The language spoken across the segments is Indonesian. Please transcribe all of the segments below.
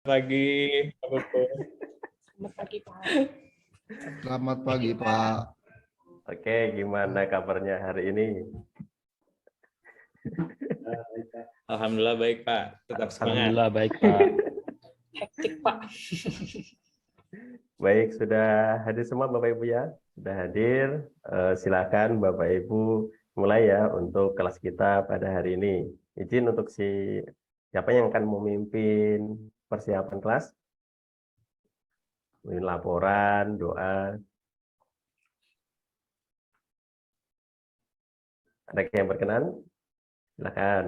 pagi, Pak Koko. Selamat pagi, Pak. Selamat pagi, Pak. Oke, gimana kabarnya hari ini? Alhamdulillah baik, Pak. Tetap semangat. Alhamdulillah baik, Pak. Hektik, Pak. Baik, sudah hadir semua Bapak Ibu ya? Sudah hadir. Silakan Bapak Ibu mulai ya untuk kelas kita pada hari ini. Izin untuk siapa yang akan memimpin persiapan kelas? Mungkin laporan, doa. Ada yang berkenan? Silakan.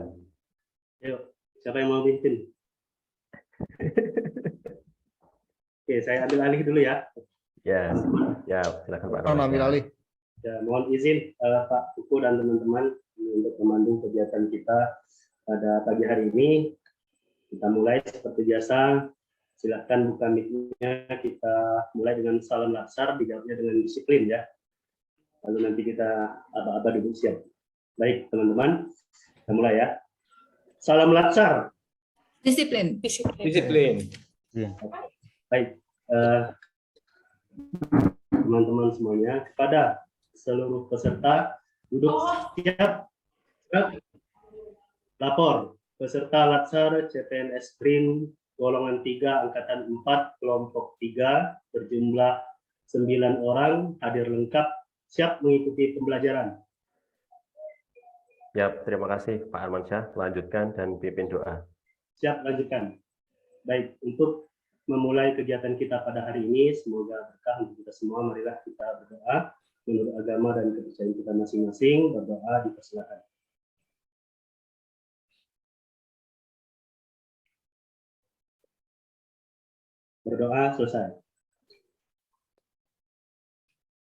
Ayo, siapa yang mau pimpin? Oke, saya ambil alih dulu ya. Ya, ya, silakan Pak. Ambil alih. Ya, mohon izin Pak Kuku dan teman-teman untuk memandu kegiatan kita pada pagi hari ini. Kita mulai seperti biasa. Silakan buka mic-nya. Kita mulai dengan salam laksar, dijawabnya dengan disiplin ya. Lalu nanti kita aba-aba duduk siap. Baik teman-teman, kita mulai ya. Salam laksar. Disiplin. Disiplin. Baik, teman-teman semuanya, kepada seluruh peserta duduk siap. Lapor peserta Latsar CPNS BRIN golongan 3 angkatan 4 kelompok 3 berjumlah 9 orang hadir lengkap siap mengikuti pembelajaran. Ya, terima kasih Pak Armansyah. Lanjutkan dan pimpin doa. Siap, lanjutkan. Baik, untuk memulai kegiatan kita pada hari ini, semoga berkah untuk kita semua. Marilah kita berdoa menurut agama dan kepercayaan kita masing-masing. Berdoa, dipersilakan. Berdoa selesai.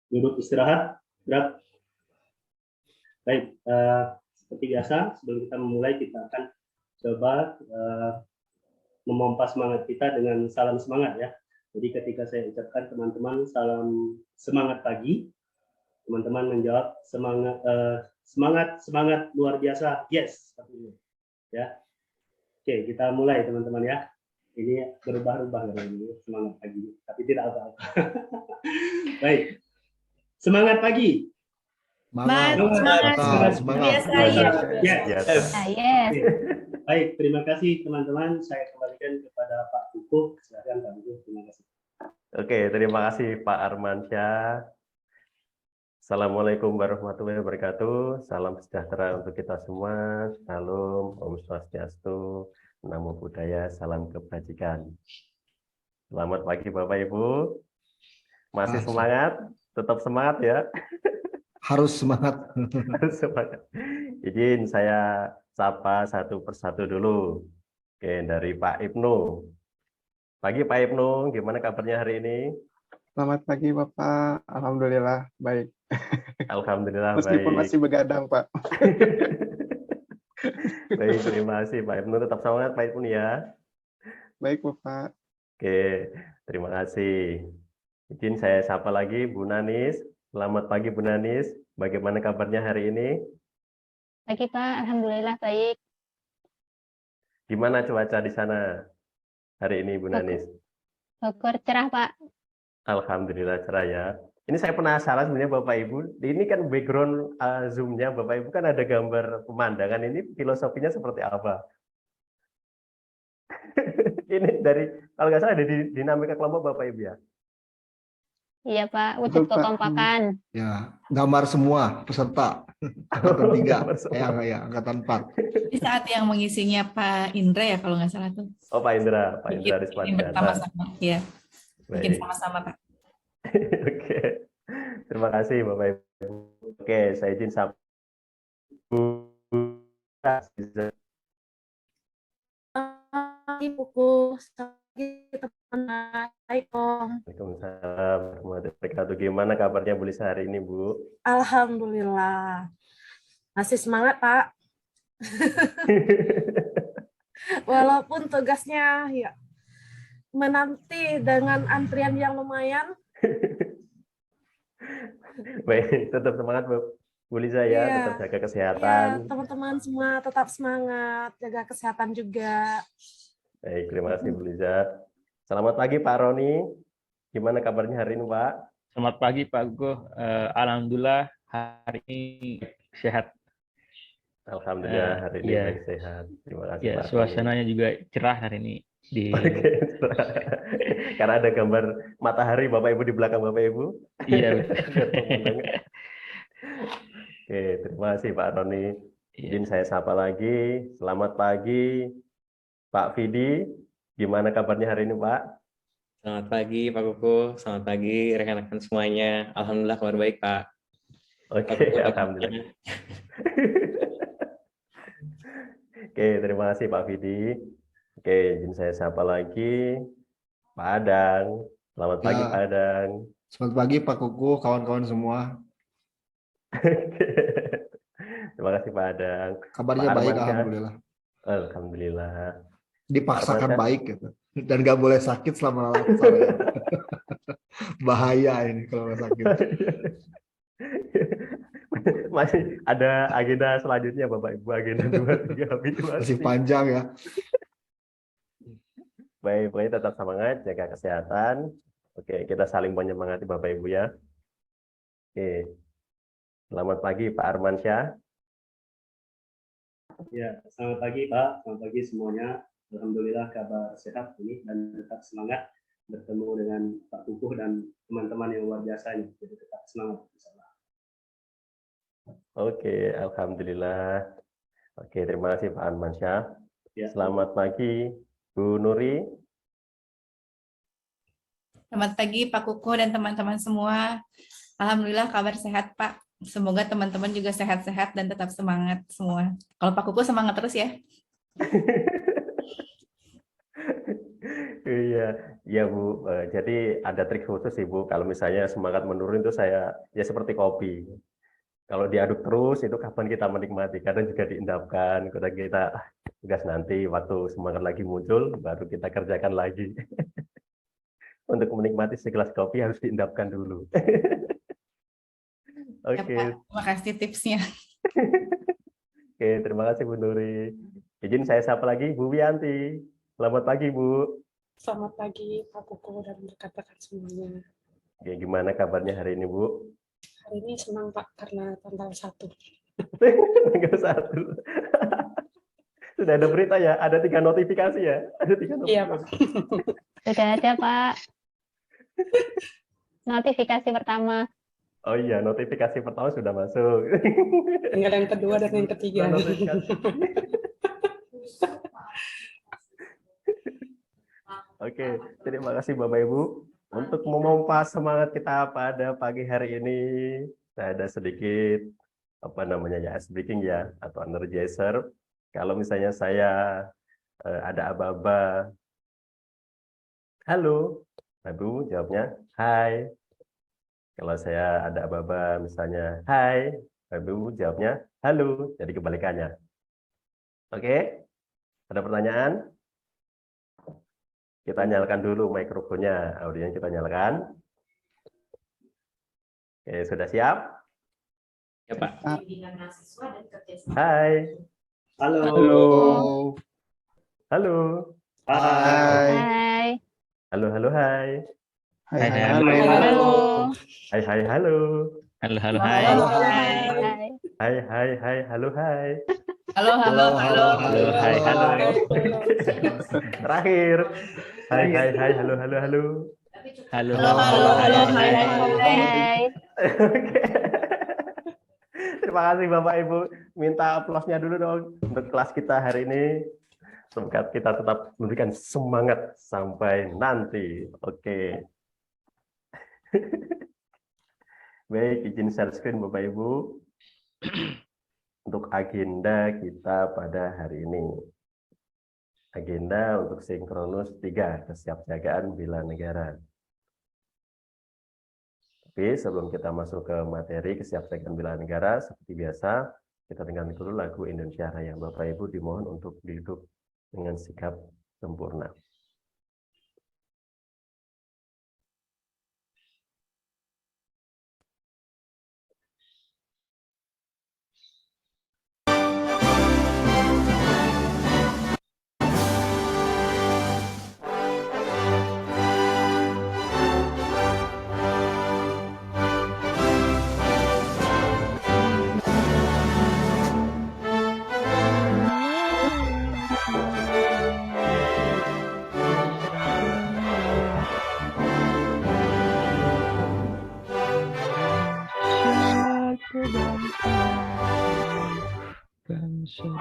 Duduk istirahat. Gerak. Baik, seperti biasa sebelum kita memulai kita akan coba memompa semangat kita dengan salam semangat ya. Jadi ketika saya ucapkan teman-teman salam semangat pagi, teman-teman menjawab semangat luar biasa, yes, ya. Oke, kita mulai teman-teman ya. Ini berubah-ubah ini semangat pagi, tapi tidak apa-apa. Baik, semangat pagi. Semangat. Biasa ya. Yes. Yes. Baik, terima kasih teman-teman. Saya kembalikan kepada Pak Kuku. Silakan Pak Kuku. Terima kasih. Oke, terima kasih Pak Armansyah. Assalamualaikum warahmatullahi wabarakatuh. Salam sejahtera untuk kita semua. Salam, Om Swastiastu, Namo Buddhaya, salam kebajikan. Selamat pagi Bapak Ibu. Masih semangat? Tetap semangat ya. Harus semangat. Harus semangat. Izin saya sapa satu persatu dulu. Oke, dari Pak Ibnu. Pagi Pak Ibnu, gimana kabarnya hari ini? Selamat pagi Bapak, alhamdulillah baik. Alhamdulillah Meskipun baik. masih begadang Pak. Baik, terima kasih Pak Ibnu. Tetap semangat Pak Ibnu ya. Baik Bapak. Oke, terima kasih. Izin saya sapa lagi Bu Nanis. Selamat pagi Bu Nanis. Bagaimana kabarnya hari ini? Pagi Pak, alhamdulillah baik. Gimana cuaca di sana hari ini Bu Nanis? Bogor cerah Pak. Alhamdulillah cerah ya. Ini saya penasaran sebenarnya Bapak Ibu. Ini kan background Zoom-nya Bapak Ibu kan ada gambar pemandangan. Ini filosofinya seperti apa? Ini dari kalau nggak salah ada di dinamika kelompok Bapak Ibu ya. Iya Pak, wujud kekompakan. Ya, gambar semua peserta. Angkatan 3, angkatan 4. Di saat yang mengisinya Pak Indra ya kalau nggak salah tuh. Oh Pak Indra Rispadana. Bersama-sama, ya. Bikin sama-sama Pak. Oke, terima kasih Bapak Ibu. Oke, saya izin sapa. Buku Assalamualaikum. Waalaikumsalam warahmatullahi wabarakatuh. Gimana kabarnya Bu Lisa hari ini, Bu? Alhamdulillah. Masih semangat, Pak. Walaupun tugasnya ya menanti dengan antrian yang lumayan. Baik, tetap semangat Bu Lisa ya, tetap jaga kesehatan. Teman-teman semua tetap semangat, jaga kesehatan juga. Baik, terima kasih Bu Liza. Selamat pagi Pak Roni. Gimana kabarnya hari ini Pak? Selamat pagi Pak Gugu. Alhamdulillah hari ini sehat. Alhamdulillah hari ini Iya. baik sehat. Terima kasih Ya, Pak Roni. suasananya juga cerah hari ini di Oke. Karena ada gambar matahari Bapak Ibu di belakang Bapak Ibu. Iya betul. Biar pemandangan. Oke, terima kasih Pak Roni. Iya. Izin saya sapa lagi. Selamat pagi Pak Vidi. Gimana kabarnya hari ini Pak? Selamat pagi Pak Gugu. Selamat pagi rekan-rekan semuanya. Alhamdulillah kabar baik Pak. Oke, Pak Gugu, alhamdulillah. Oke, terima kasih Pak Vidi. Oke, izin saya sapa lagi Pak Adang. Selamat pagi Ya. Pak Adang. Selamat pagi Pak Kuku, kawan-kawan semua. Terima kasih Pak Adang. Kabarnya Pak baik, Armansyah. alhamdulillah. Alhamdulillah. Dipaksakan Armansyah. baik gitu. Dan nggak boleh sakit selama saya. Bahaya ini kalau sakit. Masih ada agenda selanjutnya Bapak Ibu, agenda 2, 3 habituasi. Masih panjang ya. Baik, pokoknya tetap semangat, jaga kesehatan. Oke, kita saling menyemangati Bapak Ibu ya. Oke. Selamat pagi Pak Armansyah. Ya, selamat pagi Pak, selamat pagi semuanya. Alhamdulillah kabar sehat ini dan tetap semangat bertemu dengan Pak Kukuh dan teman-teman yang luar biasa ini. Jadi tetap semangat. Insyaallah. Oke, alhamdulillah. Oke, terima kasih Pak Armansyah. Ya. Selamat pagi Bu Nuri. Selamat pagi Pak Kukuh dan teman-teman semua. Alhamdulillah kabar sehat Pak. Semoga teman-teman juga sehat-sehat dan tetap semangat semua. Kalau Pak Kukuh semangat terus ya. Iya, iya Bu. Jadi ada trik khusus sih Bu. Kalau misalnya semangat menurun itu saya ya seperti kopi. Kalau diaduk terus itu kapan kita menikmati? Kadang juga diendapkan. Kadang kita tugas nanti waktu semangat lagi muncul baru kita kerjakan lagi. Untuk menikmati segelas kopi harus diendapkan dulu. Ya, Oke. Pak. Terima kasih tipsnya. Oke, terima kasih Bu Nuri. Izin saya sapa lagi Bu Wianti. Selamat pagi Bu. Selamat pagi Pak Kuku dan rekan-rekan semuanya. Oke, gimana kabarnya hari ini Bu? Hari ini senang Pak karena tanggal 1. Tanggal 1. Sudah ada berita ya? Ada 3 notifikasi ya? Ada 3 notifikasi. Iya Pak. Sudah ada, Pak. Notifikasi pertama. Oh iya, notifikasi pertama sudah masuk. Tinggal yang kedua dan yang ketiga. Notifikasi. Oke, terima kasih Bapak Ibu. Untuk memompa semangat kita pada pagi hari ini, saya ada sedikit ice breaking ya, atau energizer. Kalau misalnya saya ada aba-aba, halo, Ibu jawabnya hai. Kalau saya ada aba-aba misalnya hai, Ibu jawabnya halo. Jadi kebalikannya. Oke, ada pertanyaan? Kita nyalakan dulu mikrofonnya, audionya kita nyalakan. Oke, sudah siap? Ya Pak. Hai. Halo. Halo. Halo. Hai. Hai. Halo, halo, hai. Hai, Hai, hai, hai. halo. Halo. Hai, hai, halo. Halo, halo, hai. Halo. Hai. Hai, hai, hai, halo, hai. Halo, halo, halo. Halo, hai, halo. Terakhir. Hai, hai, hai, halo, halo, halo. Halo, Halo, halo, halo, hai, hai, Hai. Oke. Terima kasih Bapak Ibu. Minta aplausnya dulu dong untuk kelas kita hari ini. Semoga kita tetap memberikan semangat sampai nanti. Oke. Baik, izin share screen Bapak Ibu. Untuk agenda kita pada hari ini. Agenda untuk sinkronus 3, kesiapsiagaan bela negara. Tapi sebelum kita masuk ke materi kesiapsiagaan bela negara, seperti biasa, kita dengarkan dulu lagu Indonesia Raya. Bapak Ibu dimohon untuk duduk dengan sikap sempurna. Terima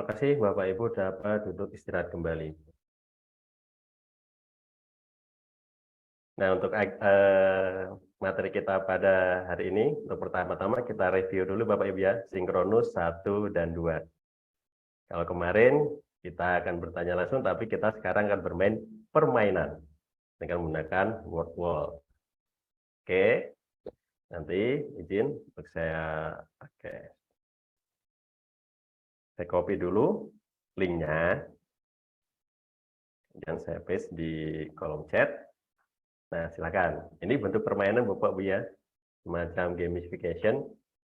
kasih Bapak Ibu dapat duduk istirahat kembali. Nah, untuk materi kita pada hari ini, untuk pertama-tama kita review dulu Bapak Ibu ya, sinkronus 1 dan 2. Kalau kemarin kita akan bertanya langsung, tapi kita sekarang akan bermain permainan dengan menggunakan word wall. Oke, nanti izin untuk saya pakai. Saya copy dulu linknya, dan saya paste di kolom chat. Nah, silakan. Ini bentuk permainan Bapak Ibu ya, semacam gamification.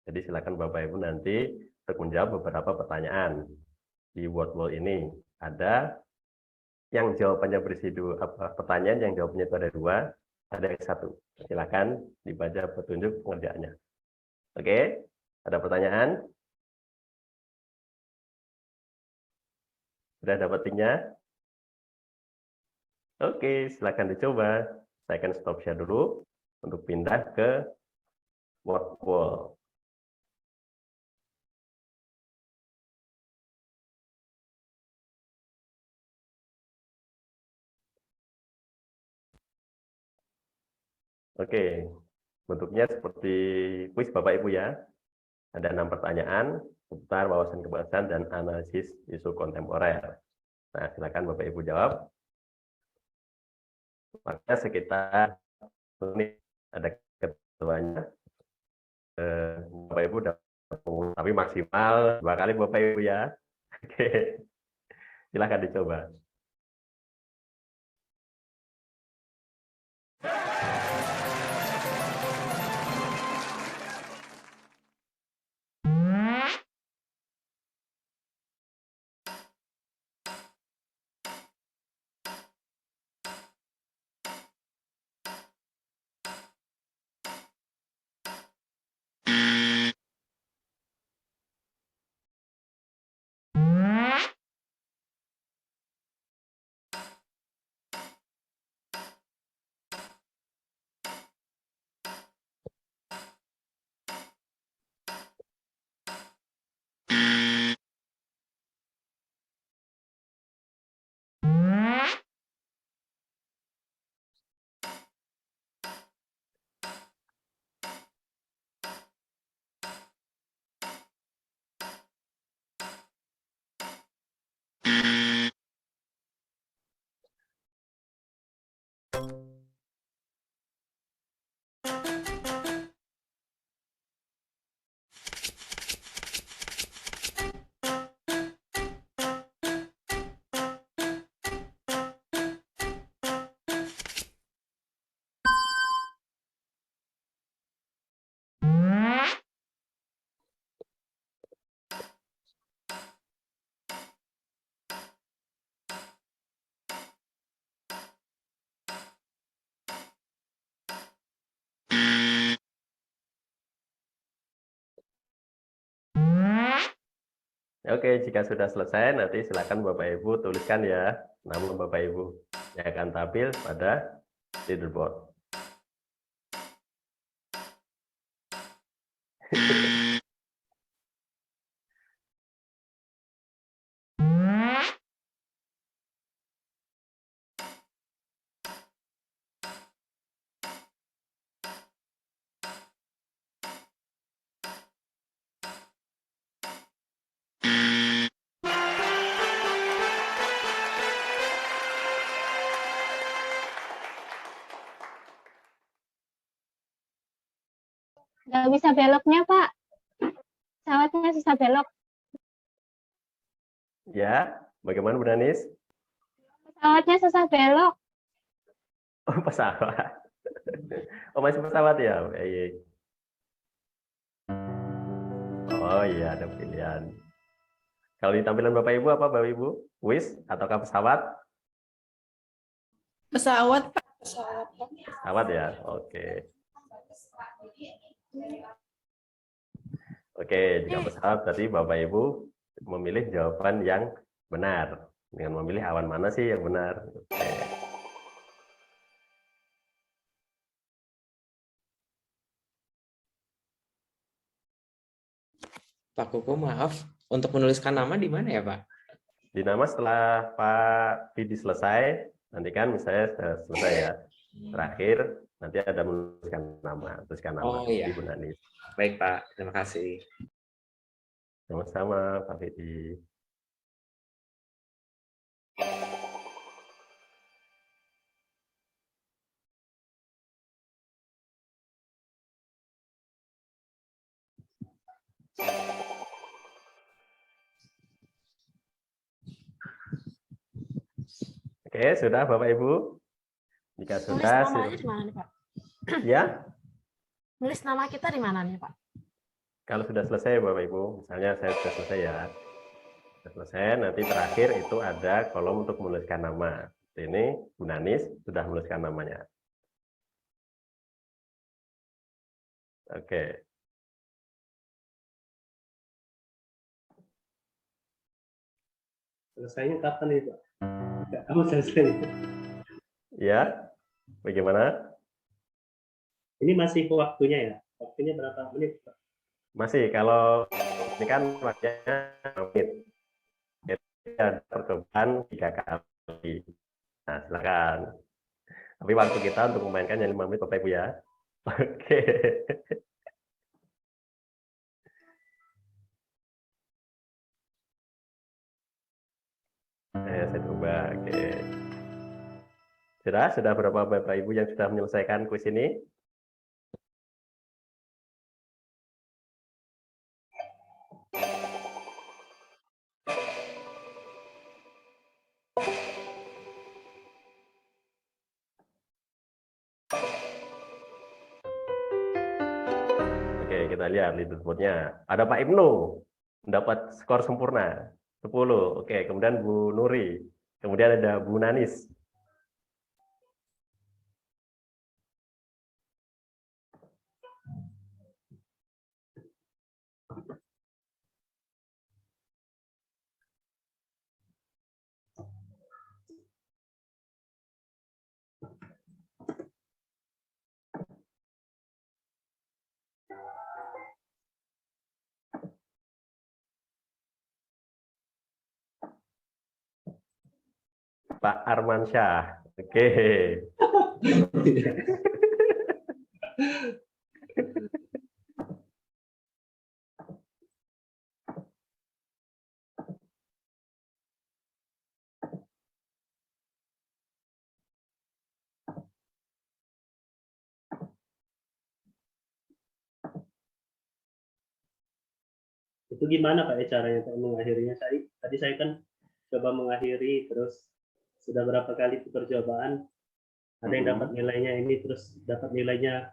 Jadi silakan Bapak Ibu nanti untuk menjawab beberapa pertanyaan di word wall ini. Ada yang jawabannya berisi pertanyaan yang jawabannya itu ada 2, ada yang 1. Silakan dibaca petunjuk pengerjaannya. Oke, ada pertanyaan? Sudah dapat linknya? Oke, silakan dicoba. Saya akan stop share dulu untuk pindah ke word wall. Oke, bentuknya seperti kuis Bapak Ibu ya. Ada 6 pertanyaan seputar wawasan kebangsaan dan analisis isu kontemporer. Nah, silakan Bapak Ibu jawab. Maka sekitar menit ada ketuanya. Bapak Ibu dapat, tapi maksimal 2 kali Bapak Ibu ya. Oke, silakan dicoba. Oke, jika sudah selesai, nanti silakan Bapak Ibu tuliskan ya nama Bapak Ibu yang akan tampil pada leaderboard. Nggak bisa beloknya, Pak. Pesawatnya susah belok. Ya, bagaimana Bu Nanis? Pesawatnya susah belok. Oh, pesawat. Oh, masih pesawat ya? Iya. Oh iya, ada pilihan. Kalau di tampilan Bapak Ibu apa Bapak Ibu? Wis ataukah pesawat? Pesawat, Pak. Pesawat, Pak. Pesawat ya, oke. Oke, jika pesawat berarti Bapak Ibu memilih jawaban yang benar. Dengan memilih awan mana sih yang benar? Oke. Pak Kuku, maaf, untuk menuliskan nama di mana ya, Pak? Di nama setelah Pak Vidi selesai, nanti kan misalnya sudah selesai ya. Terakhir nanti ada menuliskan nama, tuliskan nama. Oh iya. Bu Nanis. Baik, Pak. Terima kasih. Sama-sama Pak Vidi. Oke, sudah Bapak Ibu? Jika Nulis sudah, namanya di mana nih, Pak? ya. Nulis nama kita di mana nih, Pak? Kalau sudah selesai Bapak Ibu, misalnya saya sudah selesai ya. Sudah selesai, nanti terakhir itu ada kolom untuk menuliskan nama. Ini Bu Nanis sudah menuliskan namanya. Oke. Selesainya kapan nih, Pak? Kamu selesai. Ya, bagaimana? Ini masih waktunya ya? Waktunya berapa menit, Pak? Masih, kalau ini kan waktunya menit. Jadi ada percobaan 3 kali. Nah, silakan. Tapi waktu kita untuk memainkannya 5 menit Bapak Ibu ya. Oke. Saya coba. Oke. Sudah berapa Bapak Ibu yang sudah menyelesaikan kuis ini? Oke, kita lihat leaderboardnya. Ada Pak Ibnu, mendapat skor sempurna, 10. Oke, kemudian Bu Nuri. Kemudian ada Bu Nanis. Pak Armansyah. Oke. Itu gimana Pak caranya Pak mengakhirinya? Tadi saya kan coba mengakhiri, terus sudah berapa kali percobaan, ada yang dapat nilainya ini, terus dapat nilainya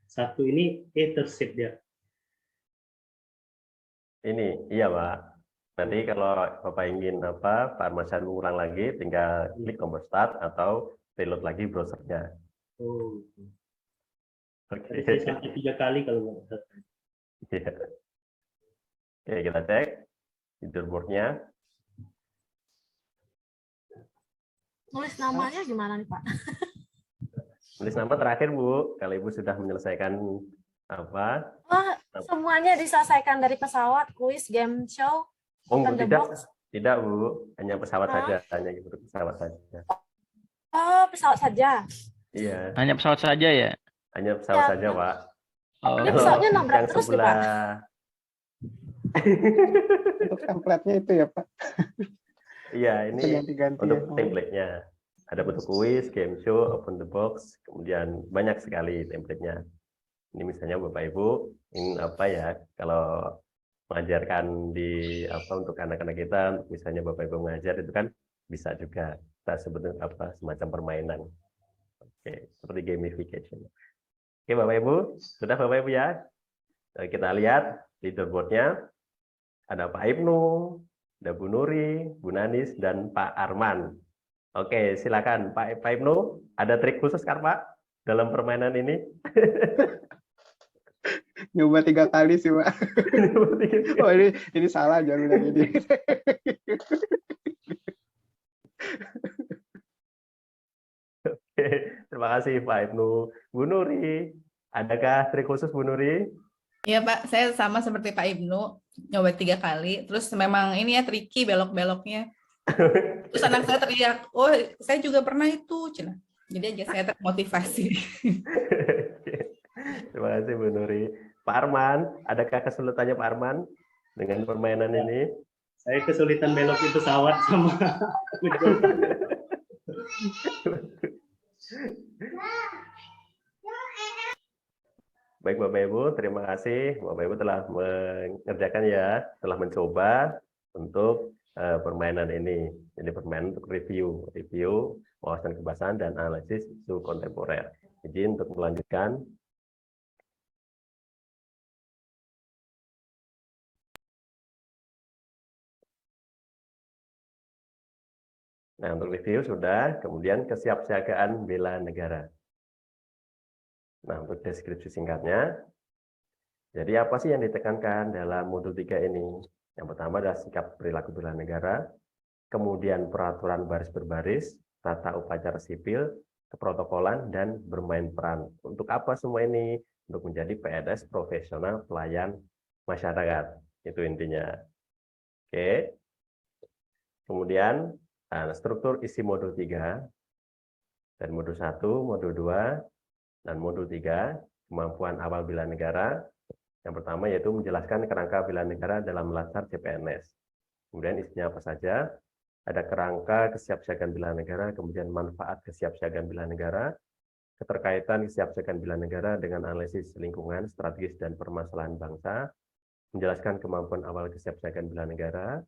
1 ini, tersip dia. Ini, iya Pak. Nanti kalau Bapak ingin Pak Armansyah mengulang lagi, tinggal klik tombol start atau reload lagi browsernya. Oh. Oke. Saya sampai 3 kali kalau nggak salah. Iya. Oke, kita cek leaderboard-nya. Nulis namanya gimana nih, Pak? Tulis nama terakhir, Bu. Kalau Ibu sudah menyelesaikan Apa? Oh, semuanya diselesaikan dari pesawat, kuis, game show, Oh, open the tidak, box. tidak Bu, hanya pesawat Hah? saja, hanya gitu pesawat saja. Oh, pesawat saja. Iya, Hanya pesawat saja ya? hanya pesawat Ya, saja Pak. Oh. ini Kalau pesawatnya nabrak yang terus nih, Pak. sebelah, Untuk template-nya itu ya Pak. iya Itu ini ganti-ganti untuk ya. template-nya. Ada bentuk kuis, game show, open the box, kemudian banyak sekali template-nya. Ini misalnya Bapak Ibu, ini apa ya? Kalau mengajarkan di apa untuk anak-anak kita, misalnya Bapak Ibu mengajar itu kan bisa juga kita sebut apa semacam permainan. Oke, seperti gamification. Oke Bapak Ibu, sudah Bapak Ibu ya? Kita lihat leaderboard-nya. Ada Pak Ibnu, ada Bu Nuri, Bu Nanis, dan Pak Arman. Oke, silakan Pak Ibnu. Ada trik khusus kan Pak dalam permainan ini? Nyoba 3 kali sih Pak. Oh ini salah jangan bilang ini. Oke, terima kasih Pak Ibnu. Bu Nuri, adakah trik khusus Bu Nuri? Iya Pak, saya sama seperti Pak Ibnu, nyoba 3 kali. Terus memang ini ya tricky belok-beloknya. Terus anak saya teriak, oh saya juga pernah itu, Cina. Jadi aja saya termotivasi. Terima kasih Bu Nuri. Pak Arman, adakah kesulitannya Pak Arman dengan permainan ini? Saya kesulitan belokin pesawat sama Baik Bapak Ibu, terima kasih Bapak Ibu telah mengerjakan ya, telah mencoba untuk permainan ini. Jadi permainan untuk review wawasan kebangsaan dan analisis isu kontemporer. Izin untuk melanjutkan. Nah, untuk review sudah, kemudian kesiapsiagaan bela negara. Nah, untuk deskripsi singkatnya, jadi apa sih yang ditekankan dalam modul 3 ini? Yang pertama adalah sikap perilaku bela negara, kemudian peraturan baris berbaris, tata upacara sipil, keprotokolan, dan bermain peran. Untuk apa semua ini? Untuk menjadi PNS profesional pelayan masyarakat. Itu intinya. Oke. Kemudian, struktur isi modul 3, dan modul 1, modul 2, dan modul 3, kemampuan awal bela negara. Yang pertama yaitu menjelaskan kerangka bela negara dalam latar CPNS. Kemudian isinya apa saja? Ada kerangka kesiapsiagaan bela negara, kemudian manfaat kesiapsiagaan bela negara, keterkaitan kesiapsiagaan bela negara dengan analisis lingkungan, strategis, dan permasalahan bangsa, menjelaskan kemampuan awal kesiapsiagaan bela negara,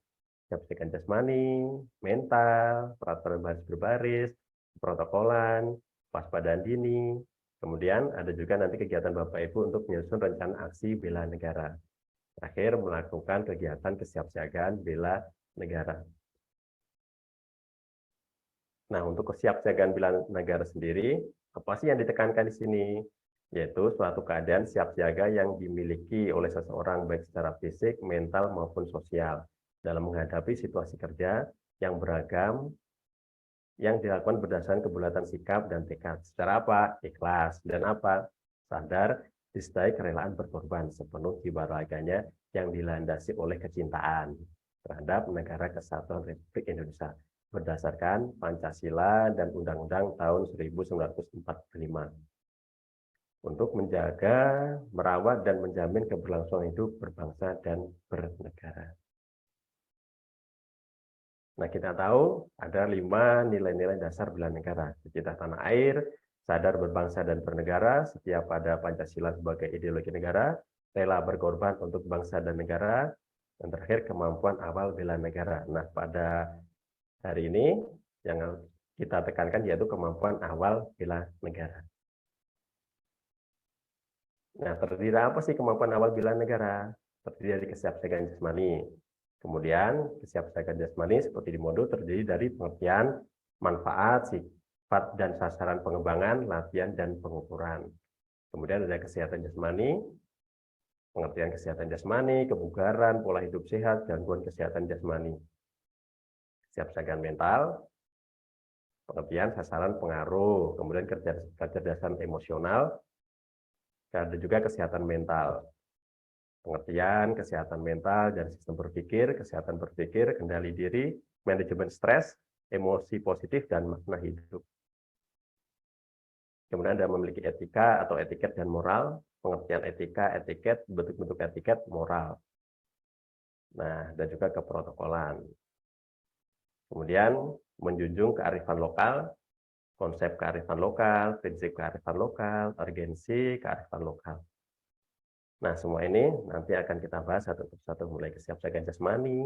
kesiapsiagaan jasmani, mental, peraturan baris berbaris, protokolan, waspadaan dini. Kemudian ada juga nanti kegiatan Bapak Ibu untuk menyusun rencana aksi bela negara. Terakhir, melakukan kegiatan kesiapsiagaan bela negara. Nah, untuk kesiapsiagaan bela negara sendiri, apa sih yang ditekankan di sini? Yaitu suatu keadaan siap siaga yang dimiliki oleh seseorang baik secara fisik, mental, maupun sosial dalam menghadapi situasi kerja yang beragam, yang dilakukan berdasarkan kebulatan sikap dan tekad. Secara apa? Ikhlas. Dan apa? Sadar, disertai kerelaan berkorban sepenuh jiwa raganya yang dilandasi oleh kecintaan terhadap negara kesatuan Republik Indonesia berdasarkan Pancasila dan Undang-Undang tahun 1945 untuk menjaga, merawat, dan menjamin keberlangsungan hidup berbangsa dan bernegara. Nah, kita tahu ada 5 nilai-nilai dasar bela negara. Cinta tanah air, sadar berbangsa dan bernegara, setia pada Pancasila sebagai ideologi negara, rela berkorban untuk bangsa dan negara, dan terakhir kemampuan awal bela negara. Nah, pada hari ini yang kita tekankan yaitu kemampuan awal bela negara. Nah, terdiri dari apa sih kemampuan awal bela negara? Terdiri dari kesiapsiagaan jasmani. Kemudian kesiapsiagaan jasmani seperti di modul terdiri dari pengertian, manfaat, sifat dan sasaran pengembangan, latihan, dan pengukuran. Kemudian ada kesehatan jasmani, pengertian kesehatan jasmani, kebugaran, pola hidup sehat, gangguan kesehatan jasmani. Kesiapsiagaan mental, pengertian sasaran pengaruh, kemudian kecerdasan emosional, Ada juga kesehatan mental. Pengertian, kesehatan mental, dan sistem berpikir, kendali diri, manajemen stres, emosi positif, dan makna hidup. Kemudian ada memiliki etika atau etiket dan moral, pengertian etika, etiket, bentuk-bentuk etiket, moral. Nah, dan juga keprotokolan. Kemudian menjunjung kearifan lokal, konsep kearifan lokal, prinsip kearifan lokal, urgensi kearifan lokal. Nah, semua ini nanti akan kita bahas satu persatu, mulai kesiapsiagaan jasmani,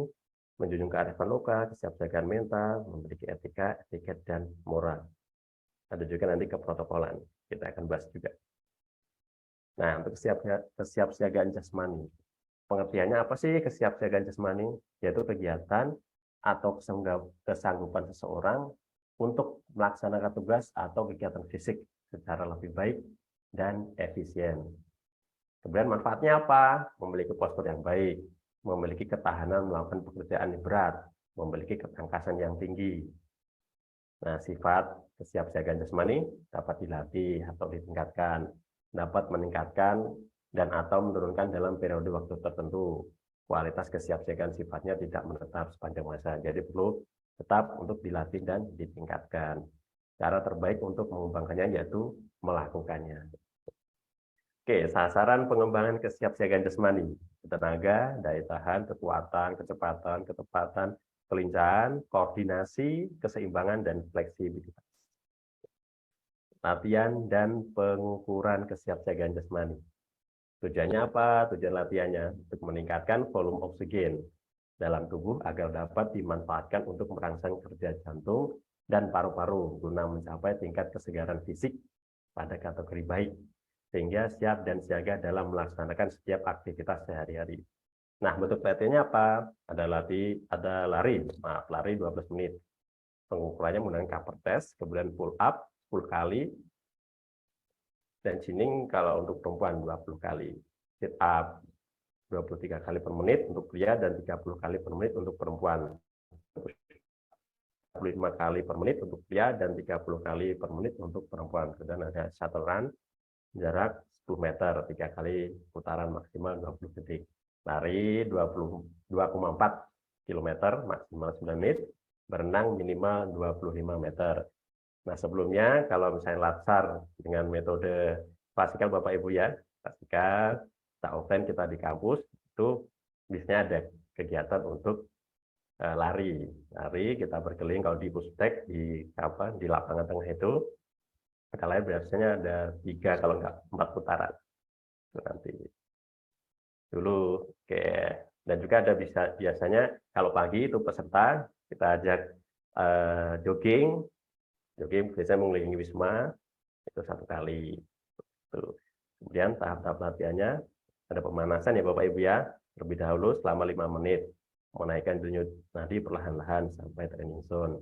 menjunjung kearifan lokal, kesiapsiagaan mental, memiliki etika, etiket, dan moral. Ada juga nanti keprotokolan, kita akan bahas juga. Nah, untuk kesiapsiagaan jasmani, pengertiannya apa sih kesiapsiagaan jasmani? Yaitu kegiatan atau kesanggupan seseorang untuk melaksanakan tugas atau kegiatan fisik secara lebih baik dan efisien. Kemudian manfaatnya apa? Memiliki postur yang baik, memiliki ketahanan melakukan pekerjaan yang berat, memiliki ketangkasan yang tinggi. Nah, sifat kesiapsiagaan jasmani dapat dilatih atau ditingkatkan, dapat meningkatkan dan atau menurunkan dalam periode waktu tertentu. Kualitas kesiapsiagaan sifatnya tidak menetap sepanjang masa, jadi perlu tetap untuk dilatih dan ditingkatkan. Cara terbaik untuk mengembangkannya yaitu melakukannya. Oke, sasaran pengembangan kesiapsiagaan jasmani, tenaga, daya tahan, kekuatan, kecepatan, ketepatan, kelincahan, koordinasi, keseimbangan, dan fleksibilitas. Latihan dan pengukuran kesiapsiagaan jasmani. Tujuannya apa? Tujuan latihannya untuk meningkatkan volume oksigen dalam tubuh agar dapat dimanfaatkan untuk merangsang kerja jantung dan paru-paru guna mencapai tingkat kesegaran fisik pada kategori baik, sehingga siap dan siaga dalam melaksanakan setiap aktivitas sehari-hari. Nah, bentuk latihannya apa? Ada lari 12 menit. Pengukurannya menggunakan cover test, kemudian pull up 10 kali, dan chinning kalau untuk perempuan 20 kali. Sit up 23 kali per menit untuk pria dan 30 kali per menit untuk perempuan. 25 kali per menit untuk pria dan 30 kali per menit untuk perempuan. Kemudian ada shuttle run, jarak 10 meter, 3 kali putaran maksimal 20 detik. Lari 22,4 km maksimal 9 menit, berenang minimal 25 meter. Nah, sebelumnya kalau misalnya latsar dengan metode klasikal Bapak Ibu ya, klasikal, kita offline, kita di kampus, itu biasanya ada kegiatan untuk lari. Lari, kita berkeliling kalau di puspek, di lapangan tengah itu, kalau biasanya ada 3 kalau enggak 4 putaran. Itu nanti dulu. Oke. Dan juga ada biasanya kalau pagi itu peserta kita ajak jogging biasanya mengelilingi Wisma itu 1 kali. Kemudian tahap-tahap latihannya ada pemanasan ya Bapak Ibu ya, terlebih dahulu selama 5 menit, menaikkan denyut nadi perlahan-lahan sampai training zone.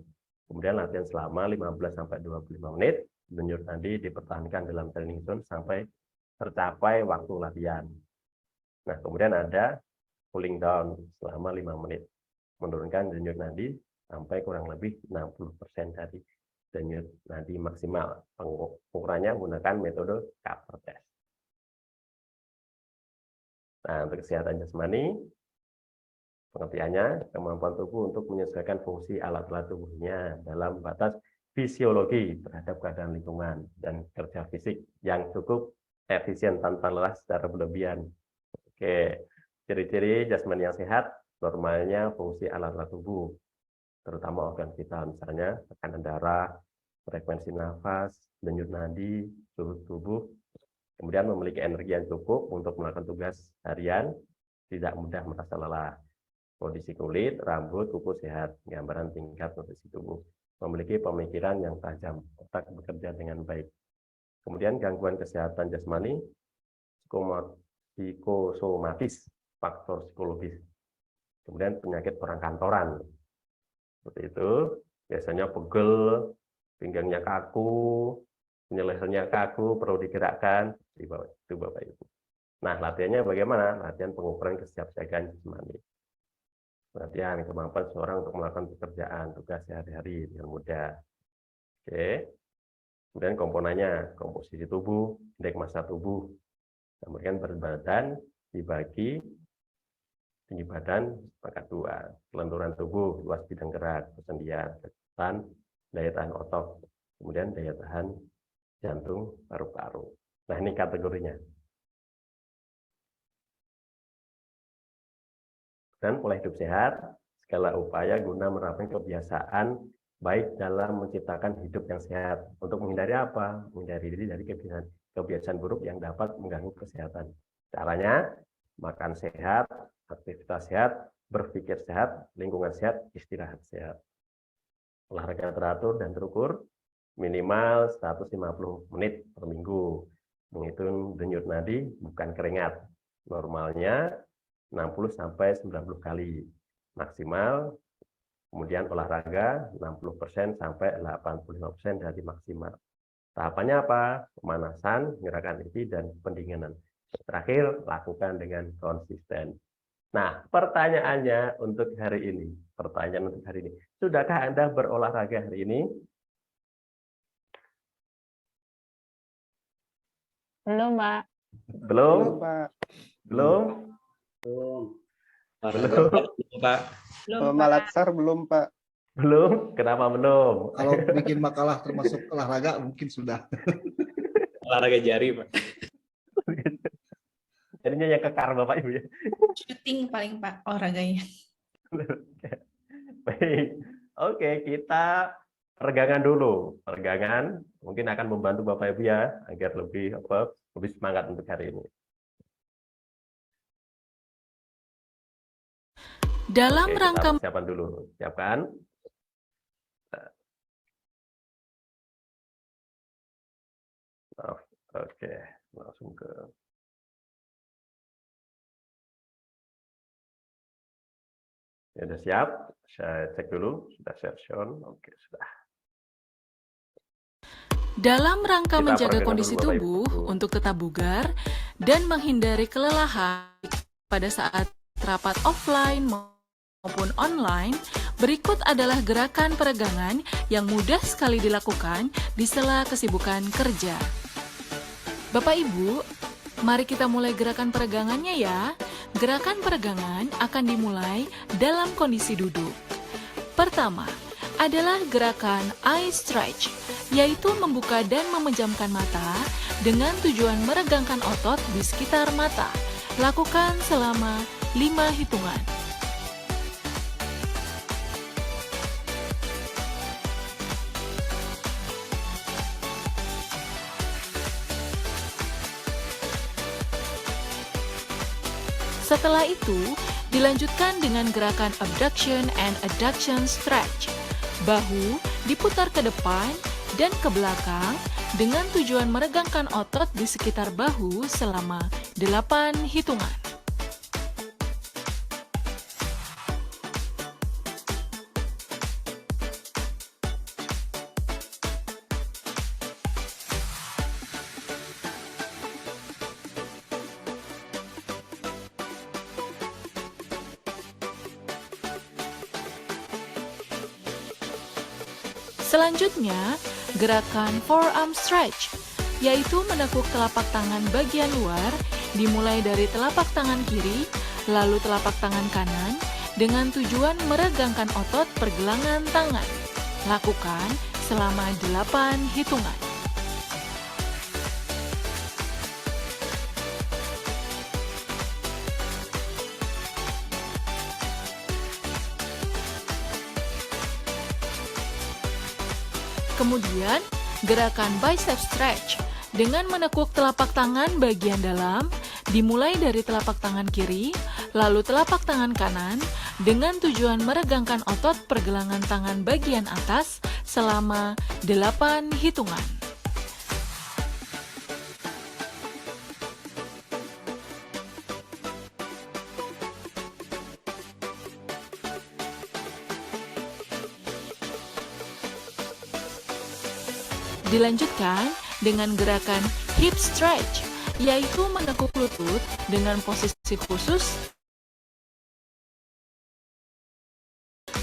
Kemudian latihan selama 15 sampai 25 menit, denyut nadi dipertahankan dalam training zone sampai tercapai waktu latihan. Nah, kemudian ada cooling down selama 5 menit, menurunkan denyut nadi sampai kurang lebih 60% dari denyut nadi maksimal. Pengukurannya menggunakan metode cover test. Nah, untuk kesehatan jasmani, pengertiannya kemampuan tubuh untuk menyesuaikan fungsi alat-alat tubuhnya dalam batas fisiologi terhadap keadaan lingkungan dan kerja fisik yang cukup efisien tanpa lelah secara berlebihan. Oke, ciri-ciri jasmani yang sehat, normalnya fungsi alat-alat tubuh, terutama organ vital, misalnya tekanan darah, frekuensi nafas, denyut nadi, suhu tubuh, kemudian memiliki energi yang cukup untuk melakukan tugas harian, tidak mudah merasa lelah. Kondisi kulit, rambut, kuku sehat, gambaran tingkat nutrisi tubuh, memiliki pemikiran yang tajam, otak bekerja dengan baik. Kemudian gangguan kesehatan jasmani, psikosomatis, faktor psikologis. Kemudian penyakit orang kantoran. Seperti itu, biasanya pegel, pinggangnya kaku, penyelesaiannya kaku, perlu digerakkan, itu Bapak Ibu. Nah, latihannya bagaimana? Latihan pengukuran kesiapsiagaan jasmani. Latihan kemampuan seorang untuk melakukan pekerjaan, tugas sehari-hari dengan mudah. Oke. Kemudian komponennya, komposisi tubuh, indeks massa tubuh, Kemudian berat badan dibagi tinggi badan pangkat 2, kelenturan tubuh, luas bidang gerak, persendian, kecepatan, daya tahan otot, kemudian daya tahan jantung, paru-paru. Nah, ini kategorinya. Dan pola hidup sehat, segala upaya guna menerapkan kebiasaan baik dalam menciptakan hidup yang sehat. Untuk menghindari apa? Menghindari diri dari kebiasaan buruk yang dapat mengganggu kesehatan. Caranya, makan sehat, aktivitas sehat, berpikir sehat, lingkungan sehat, istirahat sehat. Olahraga teratur dan terukur, minimal 150 menit per minggu. Menghitung denyut nadi, bukan keringat. Normalnya 60-90 kali maksimal, kemudian olahraga 60% sampai 85% dari maksimal. Tahapannya apa? Pemanasan, gerakan inti, dan pendinginan. Terakhir, lakukan dengan konsisten. Nah, pertanyaannya untuk hari ini. Sudahkah Anda berolahraga hari ini? Belum, Pak. Belum? Pak. Belum? Pak. Malaksar belum, Pak. Belum? Kenapa belum? Kalau bikin makalah termasuk olahraga mungkin sudah. Olahraga jari, Pak. Jadinya yang kekar Bapak Ibu ya. Syuting paling Pak olahraganya. Baik. Oke, kita peregangan dulu. Peregangan mungkin akan membantu Bapak Ibu ya agar lebih semangat untuk hari ini. Dalam Oke, rangka kita persiapan dulu. Siapkan. Oke, langsung ke ya, sudah siap. Saya cek dulu, sudah share sound. Oke, sudah. dalam rangka Kita menjaga peregangan kondisi dulu, Bapak tubuh Ibu. untuk tetap bugar dan menghindari kelelahan pada saat rapat offline maupun online, berikut adalah gerakan peregangan yang mudah sekali dilakukan di sela kesibukan kerja. Bapak Ibu, mari kita mulai gerakan peregangannya ya. Gerakan peregangan akan dimulai dalam kondisi duduk. Pertama, adalah gerakan eye stretch, yaitu membuka dan memejamkan mata dengan tujuan meregangkan otot di sekitar mata. Lakukan selama 5 hitungan. Setelah itu, dilanjutkan dengan gerakan abduction and adduction stretch. Bahu diputar ke depan dan ke belakang dengan tujuan meregangkan otot di sekitar bahu selama 8 hitungan. Selanjutnya, gerakan forearm stretch, yaitu menekuk telapak tangan bagian luar, dimulai dari telapak tangan kiri, lalu telapak tangan kanan, dengan tujuan meregangkan otot pergelangan tangan. Lakukan selama 8 hitungan. Kemudian, gerakan bicep stretch dengan menekuk telapak tangan bagian dalam, dimulai dari telapak tangan kiri, lalu telapak tangan kanan, dengan tujuan meregangkan otot pergelangan tangan bagian atas selama 8 hitungan. Dilanjutkan dengan gerakan hip stretch, yaitu menekuk lutut dengan posisi khusus.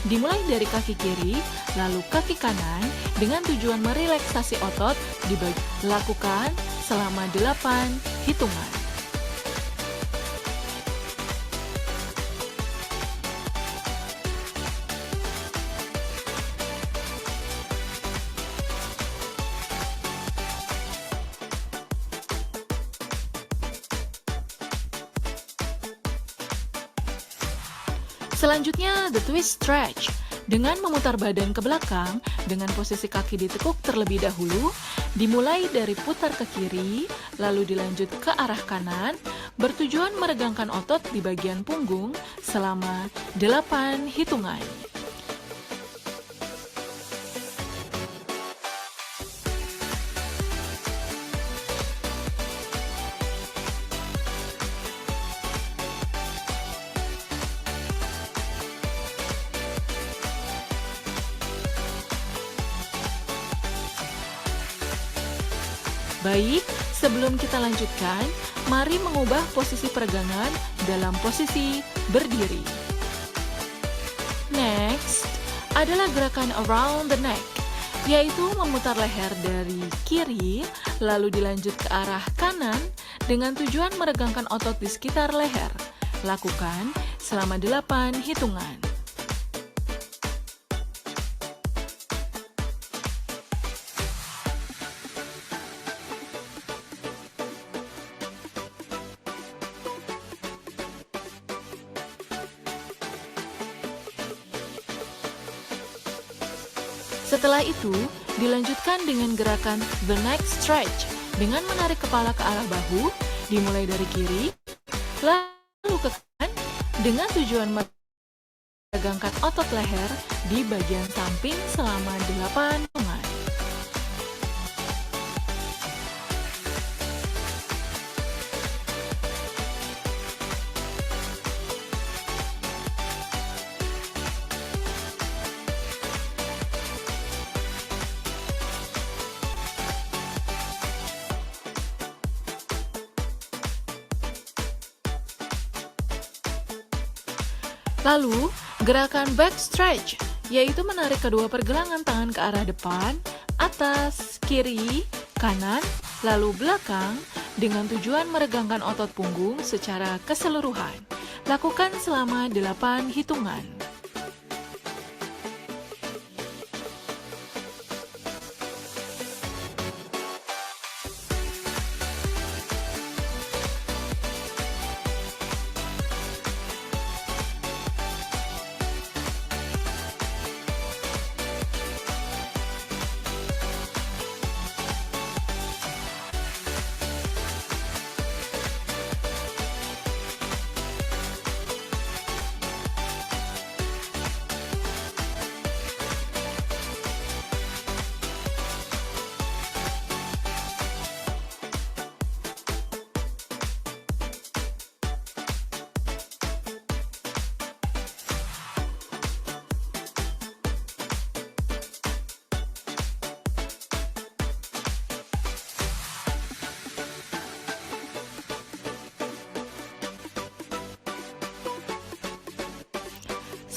Dimulai dari kaki kiri, lalu kaki kanan dengan tujuan merelaksasi otot di bagian. Lakukan selama 8 hitungan. Selanjutnya, the twist stretch. Dengan memutar badan ke belakang, dengan posisi kaki ditekuk terlebih dahulu, dimulai dari putar ke kiri, lalu dilanjut ke arah kanan, bertujuan meregangkan otot di bagian punggung selama 8 hitungan. Baik, sebelum kita lanjutkan, mari mengubah posisi peregangan dalam posisi berdiri. Next, adalah gerakan around the neck, yaitu memutar leher dari kiri, lalu dilanjut ke arah kanan dengan tujuan meregangkan otot di sekitar leher. Lakukan selama 8 hitungan. Setelah itu, dilanjutkan dengan gerakan the neck stretch dengan menarik kepala ke arah bahu, dimulai dari kiri, lalu ke kanan dengan tujuan meregangkan otot leher di bagian samping selama 8 hitungan. Lalu, gerakan back stretch, yaitu menarik kedua pergelangan tangan ke arah depan, atas, kiri, kanan, lalu belakang, dengan tujuan meregangkan otot punggung secara keseluruhan. Lakukan selama 8 hitungan.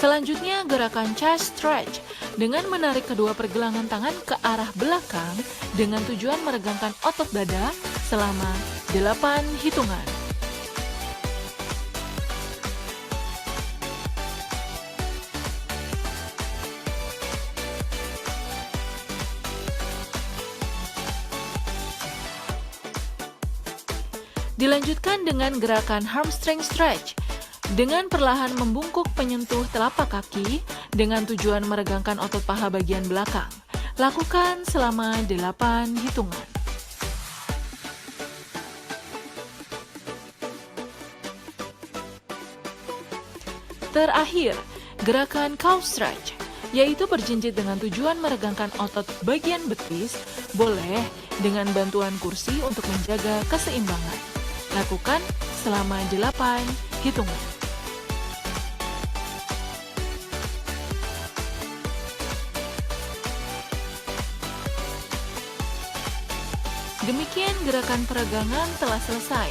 Selanjutnya, gerakan chest stretch dengan menarik kedua pergelangan tangan ke arah belakang dengan tujuan meregangkan otot dada selama 8 hitungan. Dilanjutkan dengan gerakan hamstring stretch dengan perlahan membungkuk menyentuh telapak kaki dengan tujuan meregangkan otot paha bagian belakang. Lakukan selama 8 hitungan. Terakhir, gerakan calf stretch, yaitu berjinjit dengan tujuan meregangkan otot bagian betis, boleh dengan bantuan kursi untuk menjaga keseimbangan. Lakukan selama 8 hitungan. Demikian gerakan peregangan telah selesai.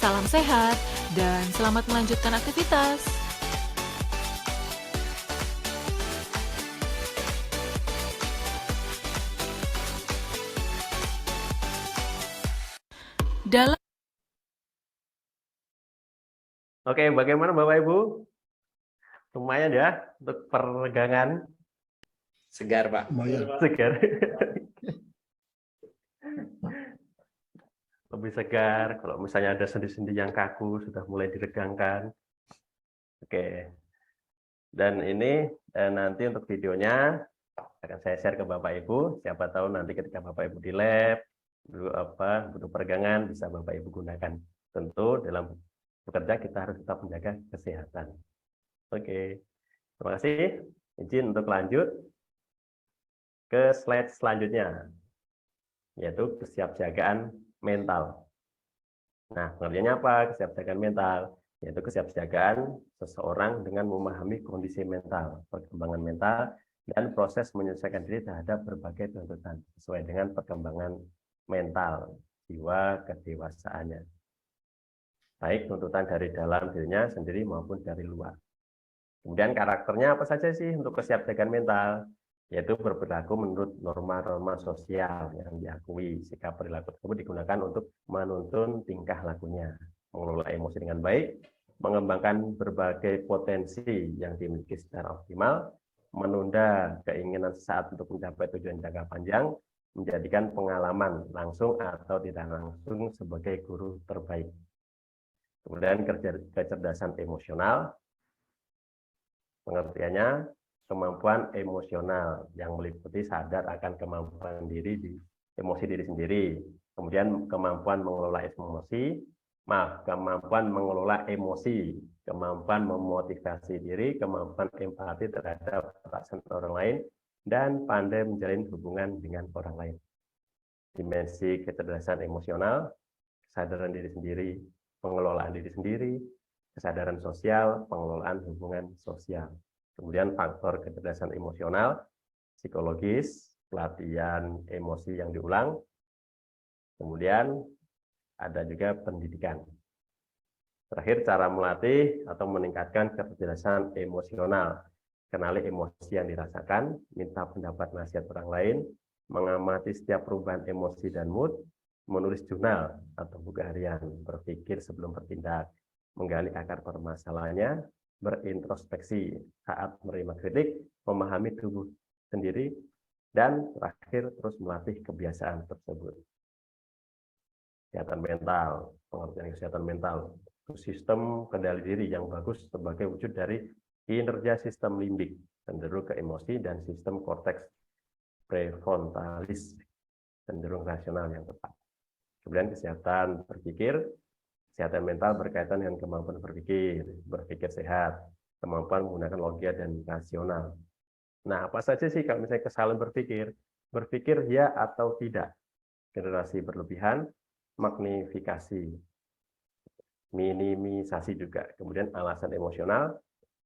Salam sehat dan selamat melanjutkan aktivitas. Dalam Oke, bagaimana Bapak Ibu? Lumayan ya untuk peregangan. Segar, Pak. Lumayan. Segar. Lebih segar. Kalau misalnya ada sendi-sendi yang kaku, sudah mulai diregangkan. Oke. Dan ini nanti untuk videonya akan saya share ke Bapak Ibu. Siapa tahu nanti ketika Bapak Ibu di lab, butuh peregangan, bisa Bapak Ibu gunakan. Tentu dalam bekerja kita harus tetap menjaga kesehatan. Oke, terima kasih. Izin untuk lanjut ke slide selanjutnya, yaitu kesiapsiagaan mental. Nah, pengertiannya apa? Kesiapsiagaan mental, yaitu kesiapsiagaan seseorang dengan memahami kondisi mental, perkembangan mental, dan proses menyesuaikan diri terhadap berbagai tuntutan sesuai dengan perkembangan mental, jiwa, kedewasaannya. Baik tuntutan dari dalam dirinya sendiri maupun dari luar. Kemudian karakternya apa saja sih untuk kesiapsiagaan mental? Yaitu berperilaku menurut norma-norma sosial yang diakui. Sikap perilaku tersebut digunakan untuk menuntun tingkah lakunya, mengelola emosi dengan baik, mengembangkan berbagai potensi yang dimiliki secara optimal, menunda keinginan sesaat untuk mencapai tujuan jangka panjang, menjadikan pengalaman langsung atau tidak langsung sebagai guru terbaik. Kemudian kecerdasan emosional, pengertiannya kemampuan emosional yang meliputi sadar akan kemampuan emosi diri sendiri, kemudian kemampuan mengelola emosi, kemampuan memotivasi diri, kemampuan empati terhadap perasaan orang lain, dan pandai menjalin hubungan dengan orang lain. Dimensi kecerdasan emosional, kesadaran diri sendiri, pengelolaan diri sendiri, kesadaran sosial, pengelolaan hubungan sosial. Kemudian faktor kecerdasan emosional, psikologis, pelatihan emosi yang diulang. Kemudian ada juga pendidikan. Terakhir, cara melatih atau meningkatkan kecerdasan emosional. Kenali emosi yang dirasakan, minta pendapat nasihat orang lain, mengamati setiap perubahan emosi dan mood, menulis jurnal atau buku harian, berpikir sebelum bertindak, menggali akar permasalahannya, berintrospeksi saat menerima kritik, memahami tubuh sendiri, dan terakhir terus melatih kebiasaan tersebut. Kesehatan mental, pengertian kesehatan mental, sistem kendali diri yang bagus sebagai wujud dari kinerja sistem limbik, cenderung ke emosi, dan sistem korteks prefrontalis, cenderung rasional yang tepat. Kemudian kesehatan berpikir, kesehatan mental berkaitan dengan kemampuan berpikir sehat, kemampuan menggunakan logika dan rasional. Nah, apa saja sih kalau misalnya kesalahan berpikir? Berpikir ya atau tidak, generasi berlebihan, magnifikasi, minimisasi juga. Kemudian alasan emosional,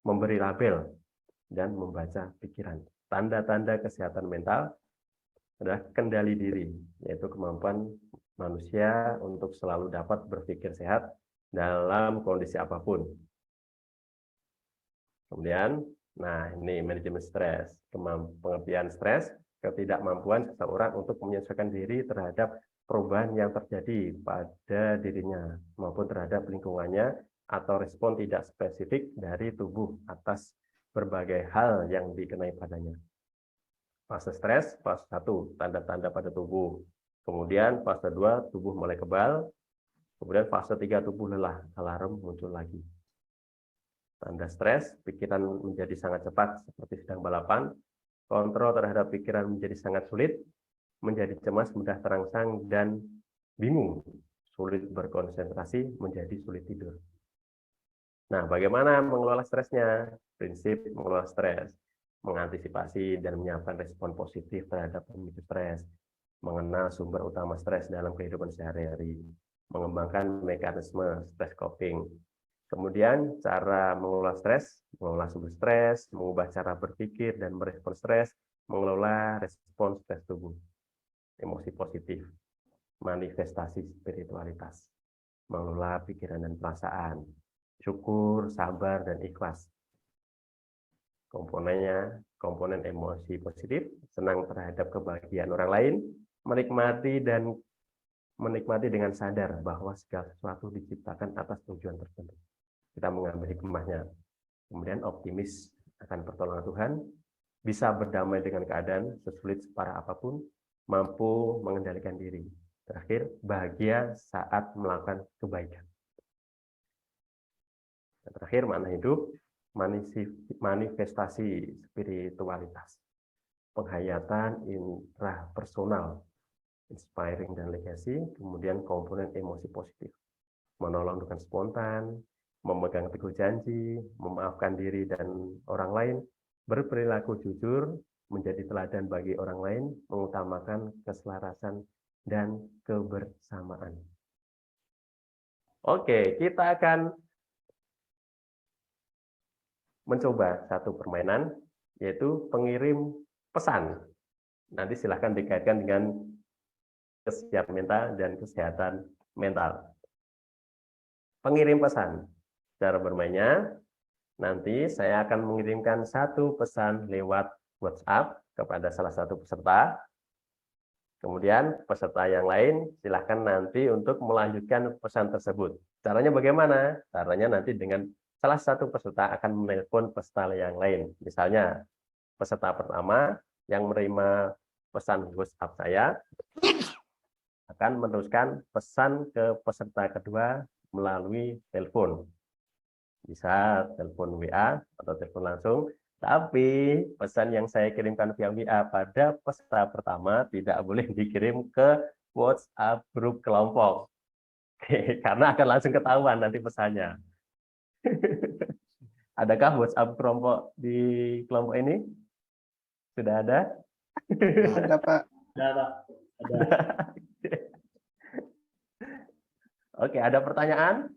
memberi label, dan membaca pikiran. Tanda-tanda kesehatan mental adalah kendali diri, yaitu kemampuan manusia untuk selalu dapat berpikir sehat dalam kondisi apapun. Kemudian, nah ini manajemen stres, pengertian stres, ketidakmampuan seseorang untuk menyesuaikan diri terhadap perubahan yang terjadi pada dirinya maupun terhadap lingkungannya atau respon tidak spesifik dari tubuh atas berbagai hal yang dikenai padanya. Fase stres, fase 1, tanda-tanda pada tubuh. Kemudian fase 2, tubuh mulai kebal. Kemudian fase 3, tubuh lelah, alarm muncul lagi. Tanda stres, pikiran menjadi sangat cepat seperti sedang balapan. Kontrol terhadap pikiran menjadi sangat sulit. Menjadi cemas, mudah terangsang, dan bingung. Sulit berkonsentrasi, menjadi sulit tidur. Nah, bagaimana mengelola stresnya? Prinsip mengelola stres. Mengantisipasi dan menyiapkan respon positif terhadap pemicu stres, mengenal sumber utama stres dalam kehidupan sehari-hari, mengembangkan mekanisme stress coping. Kemudian cara mengelola stres, mengelola sumber stres, mengubah cara berpikir dan merespon stres, mengelola respon stres tubuh, emosi positif, manifestasi spiritualitas, mengelola pikiran dan perasaan, syukur, sabar, dan ikhlas. Komponennya, komponen emosi positif, senang terhadap kebahagiaan orang lain, menikmati dengan sadar bahwa segala sesuatu diciptakan atas tujuan tertentu. Kita mengambil hikmahnya. Kemudian optimis akan pertolongan Tuhan, bisa berdamai dengan keadaan sesulit separah apapun, mampu mengendalikan diri. Terakhir, bahagia saat melakukan kebaikan. Dan terakhir, makna hidup. manifestasi spiritualitas, penghayatan intrapersonal, inspiring dan legacy, kemudian komponen emosi positif, menolong dengan spontan, memegang teguh janji, memaafkan diri dan orang lain, berperilaku jujur, menjadi teladan bagi orang lain, mengutamakan keselarasan dan kebersamaan. Oke, kita akan mencoba satu permainan, yaitu pengirim pesan. Nanti silahkan dikaitkan dengan kesehatan mental dan kesehatan mental. Pengirim pesan. Cara bermainnya, nanti saya akan mengirimkan satu pesan lewat WhatsApp kepada salah satu peserta. Kemudian peserta yang lain silahkan nanti untuk melanjutkan pesan tersebut. Caranya bagaimana? Caranya nanti dengan salah satu peserta akan menelpon peserta yang lain. Misalnya peserta pertama yang menerima pesan WhatsApp saya akan meneruskan pesan ke peserta kedua melalui telepon. Bisa telepon WA atau telepon langsung. Tapi pesan yang saya kirimkan via WA pada peserta pertama tidak boleh dikirim ke WhatsApp grup kelompok. Karena akan langsung ketahuan nanti pesannya. Adakah WhatsApp kelompok di kelompok ini? Sudah ada? Ada, Pak. Ada, Pak. Ada. Oke, ada pertanyaan?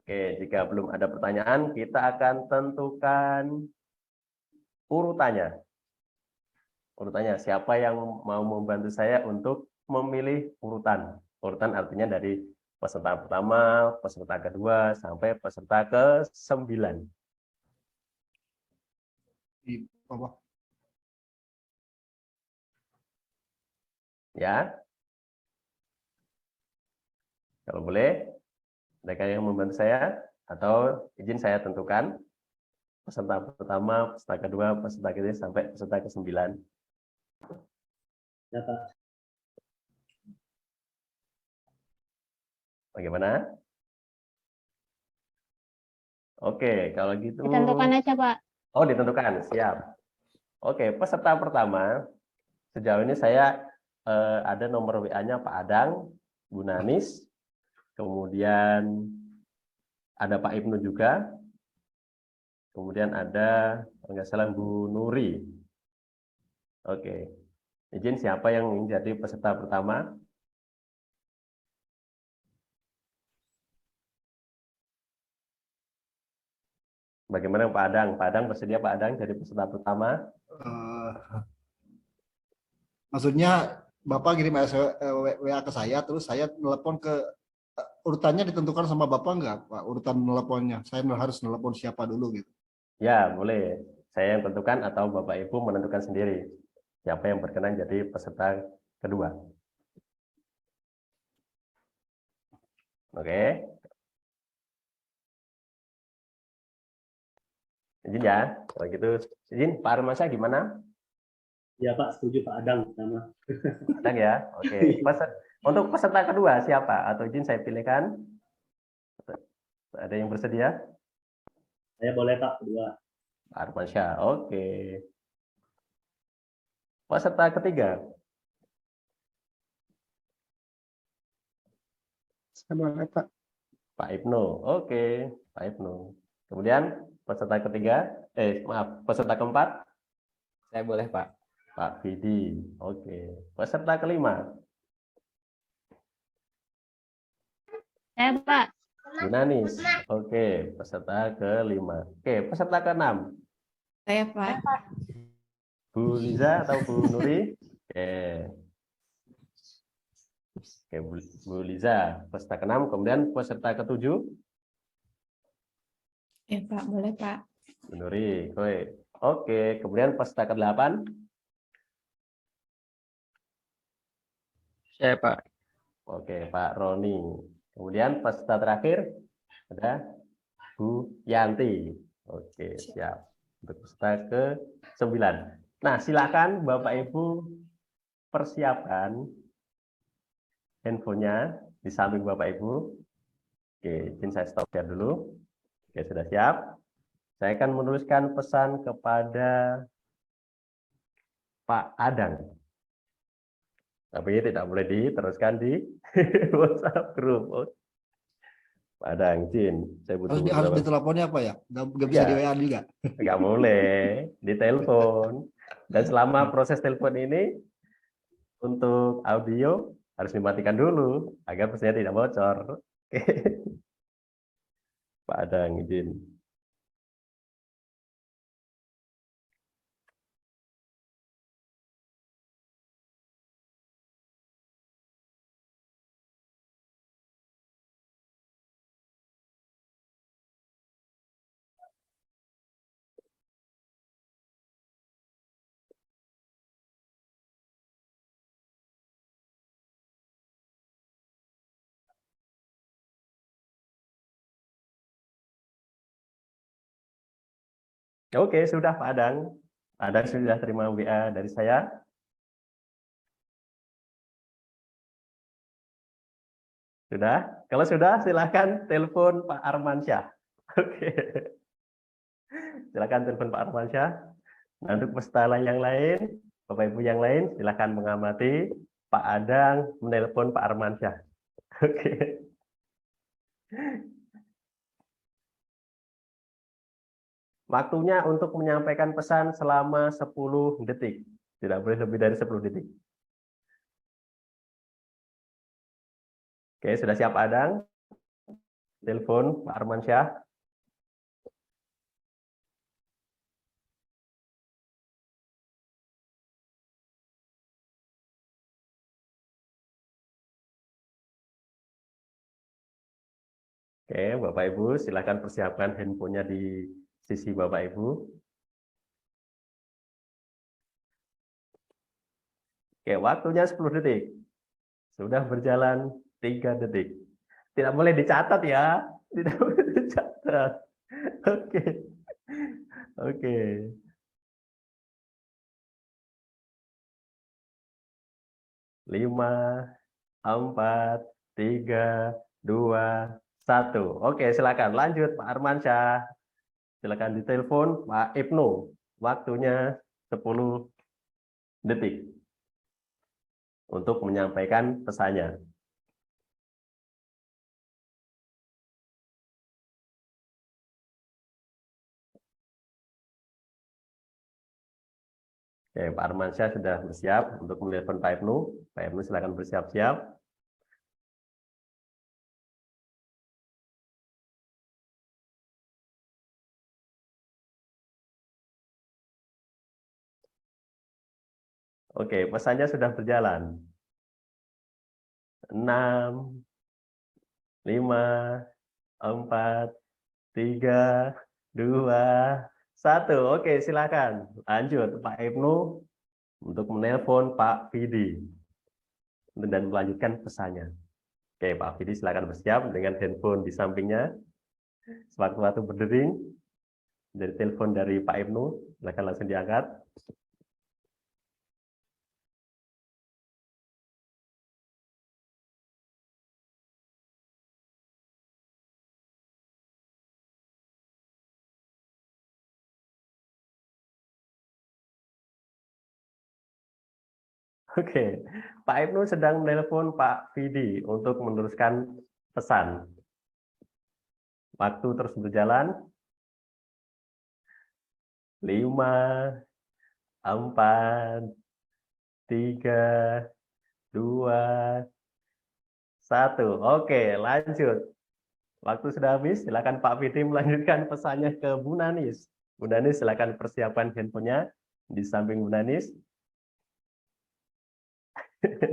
Oke, jika belum ada pertanyaan, kita akan tentukan urutannya. Urutannya, siapa yang mau membantu saya untuk memilih urutan? Urutan artinya dari peserta pertama, peserta kedua, sampai peserta ke-9. Di bawah. Ya. Kalau boleh, mereka yang membantu saya, atau izin saya tentukan peserta pertama, peserta kedua, peserta ketiga, sampai peserta ke-9. Ya, Pak. Bagaimana? Oke, kalau gitu. Ditentukan aja, Pak. Oh, ditentukan. Siap. Oke, peserta pertama, sejauh ini saya ada nomor WA-nya Pak Adang, Bu Nanis, kemudian ada Pak Ibnu juga, kemudian ada, kalau nggak salah, Bu Nuri. Oke, izin siapa yang ingin jadi peserta pertama? Bagaimana Pak Adang? Pak Adang bersedia Pak Adang jadi peserta pertama? Maksudnya Bapak kirim WA ke saya, terus saya telepon ke urutannya ditentukan sama Bapak nggak, Pak? Urutan teleponnya, saya harus telepon siapa dulu gitu? Ya, boleh. Saya yang tentukan atau Bapak Ibu menentukan sendiri siapa yang berkenan jadi peserta kedua. Oke. Izin ya, kalau gitu izin Pak Armansyah gimana? Ya Pak, setuju Pak Adang sama. Adang ya, oke. Untuk peserta kedua siapa? Atau izin saya pilihkan? Ada yang bersedia? Saya boleh Pak kedua. Pak Armansyah, oke. Peserta ketiga? Saya boleh, Pak. Pak Ibnu, oke. Pak Ibnu. Kemudian peserta ketiga, peserta keempat? Saya boleh, Pak. Pak Bidi, oke. Peserta kelima? Saya, Pak. Bu Nanis, oke. Peserta kelima. Oke, peserta keenam? Saya, Pak. Bu Liza atau Bu Nuri? Oke. Oke, Bu Liza, peserta keenam. Kemudian peserta ketujuh? Ya, Pak. Boleh, Pak. Bu Nuri, oke. Kemudian peserta ke-8? Saya, Pak. Oke, Pak Roni. Kemudian peserta terakhir ada Bu Yanti. Oke, siap. Untuk peserta ke-9. Nah, silakan Bapak Ibu persiapkan handphonenya di samping Bapak Ibu. Oke, izin saya stop share dulu. Oke, sudah siap. Saya akan menuliskan pesan kepada Pak Adang. Tapi tidak boleh diteruskan di WhatsApp grup. Pak Adang, izin. Saya butuh Harus beberapa. diteleponnya apa ya? Nggak bisa Ya. di WA juga. Nggak boleh, ditelepon. Dan selama proses telepon ini, untuk audio harus dimatikan dulu, agar pesannya tidak bocor. Oke. Pak Adang, izin. Oke, sudah Pak Adang. Pak Adang sudah terima WA dari saya. Sudah? Kalau sudah, silakan telepon Pak Armansyah. Oke. Silakan telepon Pak Armansyah. Nah, untuk peserta yang lain, Bapak Ibu yang lain, silakan mengamati Pak Adang menelpon Pak Armansyah. Oke. Waktunya untuk menyampaikan pesan selama 10 detik. Tidak boleh lebih dari 10 detik. Oke, sudah siap Pak Adang? Telepon Pak Armansyah. Oke, Bapak Ibu, silakan persiapkan handphonenya di sisi Bapak Ibu. Oke, waktunya 10 detik. Sudah berjalan 3 detik. Tidak boleh dicatat ya. Tidak boleh dicatat. Oke. Oke. Lima, 4, 3, 2, 1. Oke, silakan lanjut Pak Armansyah. Silakan ditelepon Pak Ibnu. Waktunya 10 detik untuk menyampaikan pesannya. Oke, Pak Armansyah sudah bersiap untuk menelpon Pak Ibnu. Pak Ibnu silakan bersiap-siap. Oke, pesannya sudah berjalan. 6, 5, 4, 3, 2, 1. Oke, silakan. Lanjut Pak Ibnu untuk menelpon Pak Vidi dan melanjutkan pesannya. Oke, Pak Vidi silakan bersiap dengan handphone di sampingnya. Sewaktu-waktu berdering dari telepon dari Pak Ibnu, silakan langsung diangkat. Oke, Pak Ibnu sedang menelpon Pak Vidi untuk meneruskan pesan. Waktu terus berjalan. 5, 4, 3, 2, 1. Oke, lanjut. Waktu sudah habis, silakan Pak Vidi melanjutkan pesannya ke Bu Nanis. Bu Nanis silakan persiapkan handphonenya di samping Bu Nanis.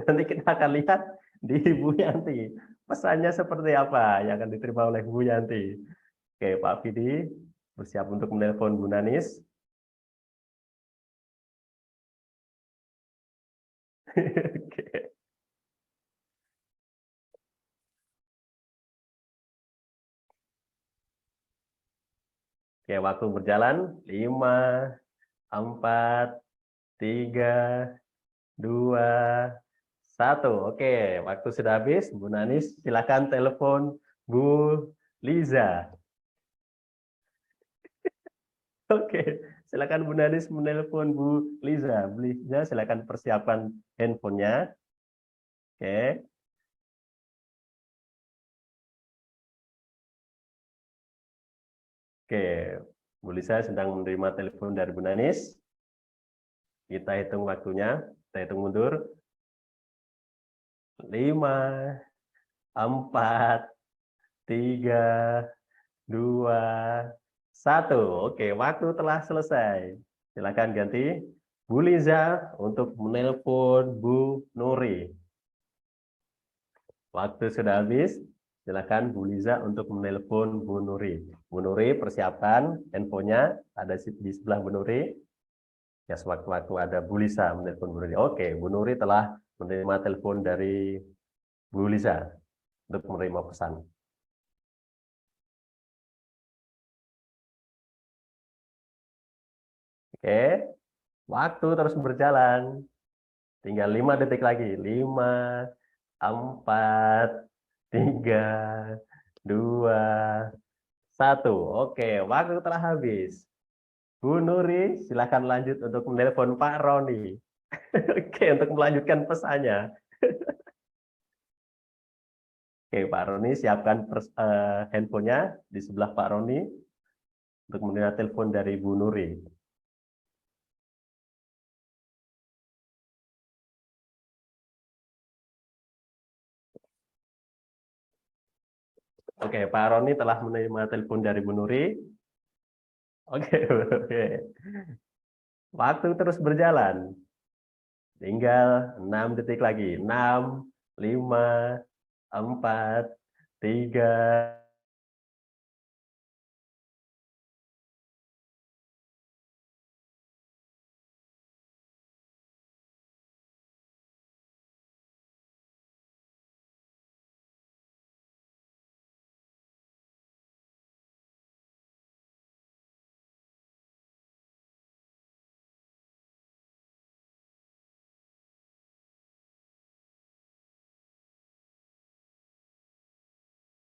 Nanti kita akan lihat di Bu Yanti. Pesannya seperti apa yang akan diterima oleh Bu Yanti. Oke, Pak Vidi bersiap untuk menelpon Bu Nanis. Oke. Oke, waktu berjalan. 5, 4, 3, 2, 1. Oke, waktu sudah habis. Bu Nanis, silakan telepon Bu Liza. Oke, silakan Bu Nanis menelpon Bu Liza. Bu Liza, silakan persiapkan handphonenya. Oke. Oke, Bu Liza sedang menerima telepon dari Bu Nanis. Kita hitung waktunya, kita hitung mundur. 5, 4, 3, 2, 1. Oke, waktu telah selesai. Silakan ganti Bu Liza untuk menelpon Bu Nuri. Waktu sudah habis. Silakan Bu Liza untuk menelpon Bu Nuri. Bu Nuri, persiapkan handphonenya ada di sebelah Bu Nuri. Ya, sewaktu-waktu ada Bu Liza menelpon Bu Nuri. Oke, Bu Nuri telah menerima telepon dari Bu Liza untuk menerima pesan. Oke, waktu terus berjalan. Tinggal 5 detik lagi. 5, 4, 3, 2, 1. Oke, waktu telah habis. Bu Nuri, silakan lanjut untuk menelpon Pak Roni. Oke, untuk melanjutkan pesannya. Oke, Pak Roni, siapkan handphonenya di sebelah Pak Roni untuk menerima telepon dari Bu Nuri. Oke, Pak Roni telah menerima telepon dari Bu Nuri. Oke, oke. Waktu terus berjalan. Tinggal 6 detik lagi. 6, 5, 4, 3,